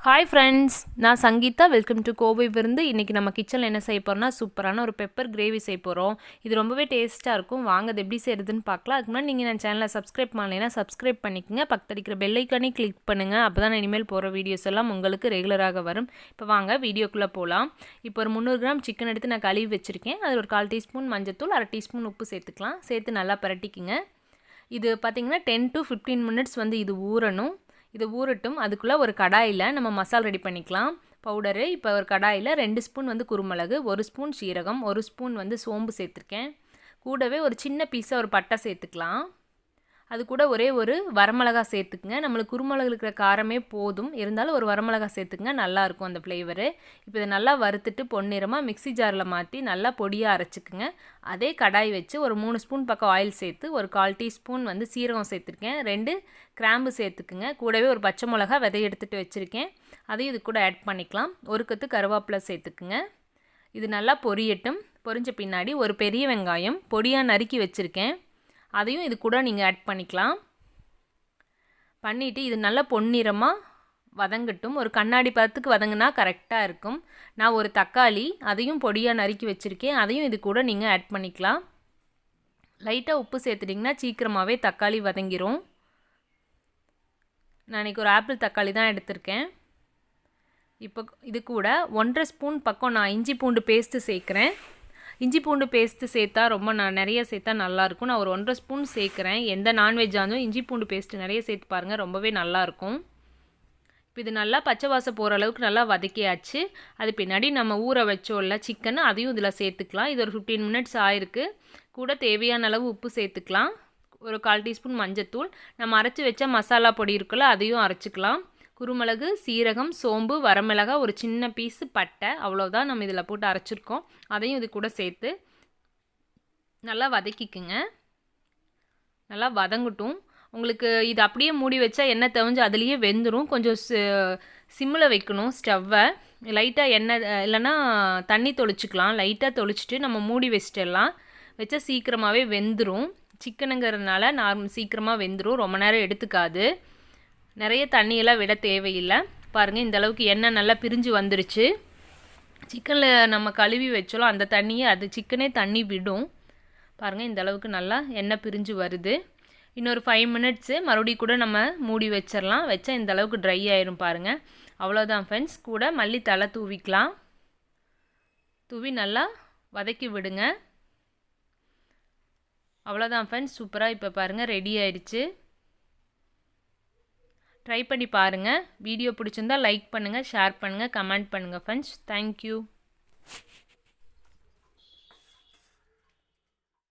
Hi friends, நான் Sangeetha. Welcome to Kovai விருந்து. இன்றைக்கி நம்ம கிச்சனில் என்ன செய்ய போகிறோம்னா சூப்பரான ஒரு பெப்பர் கிரேவி செய்ய போகிறோம். இது ரொம்பவே டேஸ்ட்டாக இருக்கும். வாங்க அது எப்படி செய்கிறதுன்னு பார்க்கலாம். அதுக்கு முன்னாடி நீங்கள் நான் சேனலை சப்ஸ்கிரைப் பண்ணலைன்னா சப்ஸ்கிரைப் பண்ணிக்கோங்க. பக்கத்தில் இருக்கிற பெல் ஐக்கானே கிளிக் பண்ணுங்கள். அப்போ தான் நான் இனிமேல் போகிற வீடியோஸ் எல்லாம் உங்களுக்கு ரெகுலராக வரும். இப்போ வாங்க வீடியோக்குள்ளே போகலாம். இப்போ ஒரு 300 கிராம் சிக்கன் எடுத்து நான் கழுவி வச்சுருக்கேன். அதில் ஒரு 1/4 டீஸ்பூன் மஞ்சத்தூள், 1/2 டீஸ்பூன் உப்பு சேர்த்துக்கலாம். சேர்த்து நல்லா பரட்டிக்குங்க. இது பார்த்திங்கன்னா 10 to 15 மினிட்ஸ் இது ஊறணும். இது ஊறட்டும். அதுக்குள்ளே ஒரு கடாயில் நம்ம மசாலா ரெடி பண்ணிக்கலாம். பவுடரு இப்போ ஒரு கடாயில் 2 ஸ்பூன் குருமிளகு, 1 ஸ்பூன் சீரகம், 1 ஸ்பூன் சோம்பு சேர்த்துருக்கேன். கூடவே ஒரு சின்ன பீஸாக ஒரு பட்டை சேர்த்துக்கலாம். அது கூட ஒரே ஒரு வரமிளகா சேர்த்துக்குங்க. நம்மளுக்கு குருமிளகு இருக்கிற காரமே போதும், இருந்தாலும் ஒரு வரமிளகா சேர்த்துக்குங்க, நல்லாயிருக்கும் அந்த ஃப்ளேவரு. இப்போ இதை நல்லா வறுத்துட்டு பொன்னிறமாக மிக்ஸி ஜாரில் மாற்றி நல்லா பொடியாக அரைச்சிக்குங்க. அதே கடாய் வச்சு ஒரு 3 ஸ்பூன் பக்கம் ஆயில் சேர்த்து ஒரு 1/4 டீஸ்பூன் சீரகம் சேர்த்துருக்கேன். 2 கிராம்பு சேர்த்துக்குங்க. கூடவே ஒரு பச்சை மிளகா விதை எடுத்துகிட்டு வச்சுருக்கேன், அதையும் இது கூட ஆட் பண்ணிக்கலாம். ஒரு கொத்து கருவேப்பிலை சேர்த்துக்குங்க. இது நல்லா பொரியட்டும். பொரிஞ்ச பின்னாடி ஒரு பெரிய வெங்காயம் பொடியாக நறுக்கி வச்சுருக்கேன், அதையும் இது கூட நீங்கள் ஆட் பண்ணிக்கலாம். பண்ணிவிட்டு இது நல்லா பொன்னிறமாக வதங்கட்டும். ஒரு கண்ணாடி பதத்துக்கு வதங்கினா கரெக்டாக இருக்கும். நான் ஒரு தக்காளி அதையும் பொடியாக நறுக்கி வச்சுருக்கேன், அதையும் இது கூட நீங்கள் ஆட் பண்ணிக்கலாம். லைட்டாக உப்பு சேர்த்துட்டிங்கன்னா சீக்கிரமாகவே தக்காளி வதங்கிரும். நான் இன்றைக்கி ஒரு ஆப்பிள் தக்காளி தான் எடுத்திருக்கேன். இப்போ இது கூட 1.5 ஸ்பூன் பக்கம் நான் இஞ்சி பூண்டு பேஸ்ட்டு சேர்க்குறேன். இஞ்சி பூண்டு பேஸ்ட்டு சேர்த்தா நிறைய சேர்த்தா நல்லாயிருக்கும். நான் ஒரு 1.5 ஸ்பூன் சேர்க்குறேன். எந்த நான்வெஜ்ஜாக இருந்தாலும் இஞ்சி பூண்டு பேஸ்ட்டு நிறைய சேர்த்து பாருங்கள், ரொம்பவே நல்லாயிருக்கும். இப்போ இது நல்லா பச்சை வாசம் போகிற அளவுக்கு நல்லா வதக்கியாச்சு. அது பின்னாடி நம்ம ஊற வச்சோம்ல சிக்கன், அதையும் இதில் சேர்த்துக்கலாம். இது ஒரு 15 மினிட்ஸ் ஆயிருக்கு. கூட தேவையான அளவு உப்பு சேர்த்துக்கலாம். ஒரு 1/4 டீஸ்பூன் மஞ்சத்தூள், நம்ம அரைச்சி வச்ச மசாலா பொடி இருக்குல்ல அதையும் அரைச்சிக்கலாம். குருமிளகு, சீரகம், சோம்பு, வரமிளகா, ஒரு சின்ன பீஸு பட்டை, அவ்வளோதான் நம்ம இதில் போட்டு அரைச்சிருக்கோம். அதையும் இது கூட சேர்த்து நல்லா வதக்கிக்குங்க. நல்லா வதங்கட்டும். உங்களுக்கு இது அப்படியே மூடி வச்சா எண்ணெய் தவிஞ்சு அதுலேயே வெந்துடும். கொஞ்சம் சிம்மில் வைக்கணும் ஸ்டவ்வை. லைட்டாக எண்ணெய் இல்லைன்னா தண்ணி தொளிச்சிக்கலாம். லைட்டாக தொளிச்சிட்டு நம்ம மூடி வச்சிட்டெல்லாம் வச்சா சீக்கிரமாகவே வெந்துடும். சிக்கனுங்கிறதுனால சீக்கிரமாக வெந்துடும், ரொம்ப நேரம் எடுத்துக்காது. நிறைய தண்ணியெல்லாம் விட தேவையில்லை. பாருங்கள், இந்த அளவுக்கு எண்ணெய் நல்லா பிரிஞ்சு வந்துருச்சு. சிக்கனில் நம்ம கழுவி வச்சோம் அந்த தண்ணியை அது சிக்கனே தண்ணி விடும். பாருங்கள், இந்த அளவுக்கு நல்லா எண்ணெய் பிரிஞ்சு வருது. இன்னொரு 5 மினிட்ஸு மறுபடியும் கூட நம்ம மூடி வச்சிடலாம். வச்சா இந்த அளவுக்கு ட்ரை ஆயிரும் பாருங்கள். அவ்வளோதான் ஃப்ரெண்ட்ஸ். கூட மல்லித்தழை தூவிக்கலாம். தூவி நல்லா வதக்கி விடுங்க. அவ்வளோதான் ஃப்ரெண்ட்ஸ். சூப்பராக இப்போ பாருங்கள் ரெடி ஆயிடுச்சு. ட்ரை பண்ணி பாருங்கள். வீடியோ பிடிச்சிருந்தால் லைக் பண்ணுங்கள், ஷேர் பண்ணுங்கள், கமெண்ட் பண்ணுங்கள் ஃப்ரெண்ட்ஸ். தேங்க்யூ.